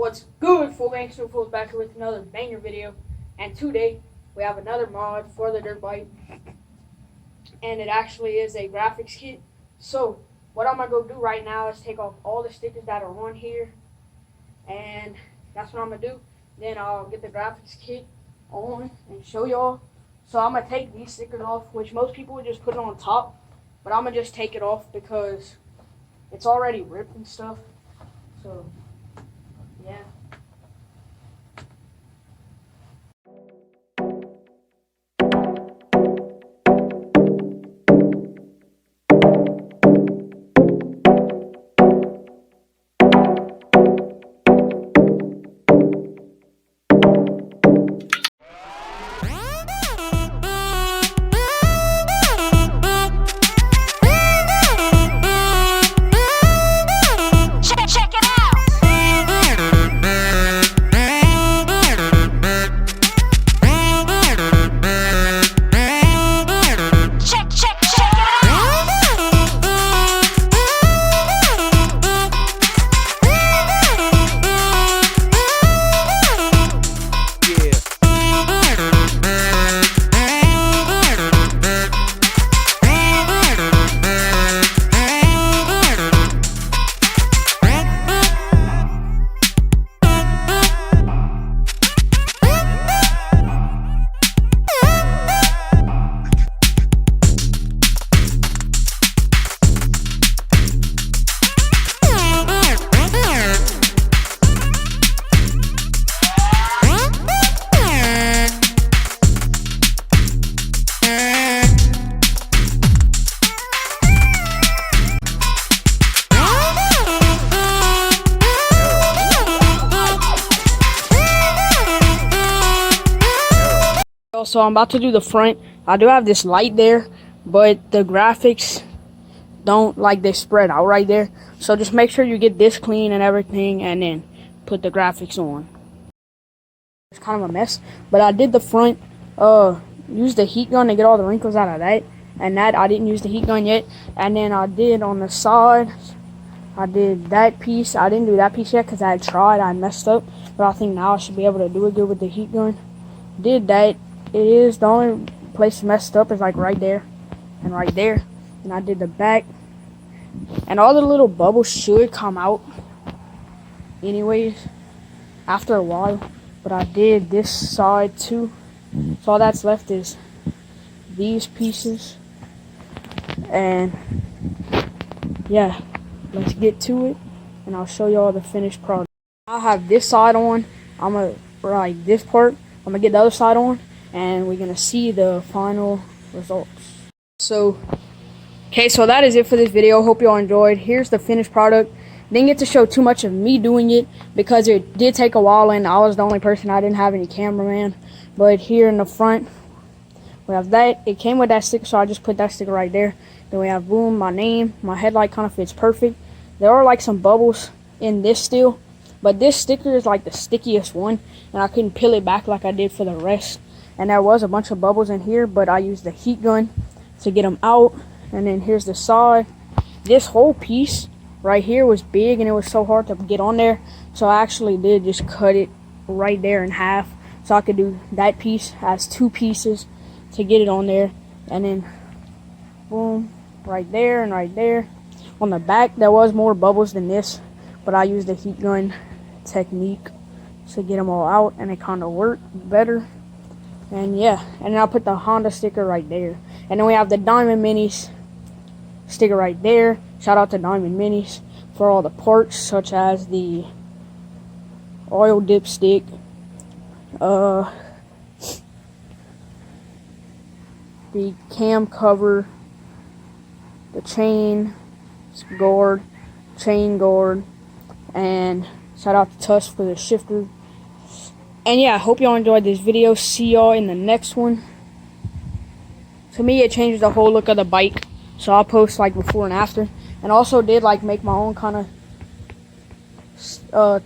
What's good, full gangster fools, back here with another banger video, and today we have another mod for the dirt bike, and it actually is a graphics kit. So what I'm gonna go do right now is take off all the stickers that are on here, and that's what I'm gonna do. Then I'll get the graphics kit on and show y'all. So I'm gonna take these stickers off, which most people would just put it on top, but I'm gonna just take it off because it's already ripped and stuff. So yeah. So I'm about to do the front. I do have this light there, but the graphics don't, like, they spread out right there. So just make sure you get this clean and everything, and then put the graphics on. It's kind of a mess, but I did the front. Use the heat gun to get all the wrinkles out of that. And that I didn't use the heat gun yet. And then I did on the side. I did that piece. I didn't do that piece yet because I had tried. I messed up, but I think now I should be able to do it good with the heat gun. Did that. It is the only place messed up is like right there and right there. And I did the back, and all the little bubbles should come out anyways after a while, but I did this side too. So all that's left is these pieces, and yeah, let's get to it and I'll show y'all the finished product. I have this side on. I'm gonna, like, this part, I'm gonna get the other side on, and we're gonna see the final results. So that is it for this video. Hope y'all enjoyed. Here's the finished product. Didn't get to show too much of me doing it because it did take a while and I was the only person. I didn't have any cameraman. But here in the front we have that. It came with that sticker, so I just put that sticker right there. Then we have boom, my name. My headlight kind of fits perfect. There are like some bubbles in this still, but this sticker is like the stickiest one, and I couldn't peel it back like I did for the rest. And there was a bunch of bubbles in here, but I used the heat gun to get them out. And then here's the side. This whole piece right here was big, and it was so hard to get on there. So I actually did just cut it right there in half, so I could do that piece as two pieces to get it on there. And then boom, right there and right there. On the back, there was more bubbles than this, but I used the heat gun technique to get them all out, and it kind of worked better. And yeah, and then I'll put the Honda sticker right there. And then we have the Diamond Minis sticker right there. Shout out to Diamond Minis for all the parts, such as the oil dipstick, the cam cover, the chain guard, and shout out to Tusk for the shifter. And yeah, I hope y'all enjoyed this video. See y'all in the next one. To me, it changes the whole look of the bike. So I'll post like before and after. And also did like make my own kind of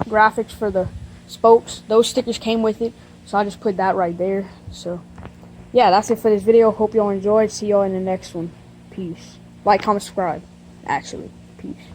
graphics for the spokes. Those stickers came with it, so I just put that right there. So yeah, that's it for this video. Hope y'all enjoyed. See y'all in the next one. Peace. Like, comment, subscribe. Actually, peace.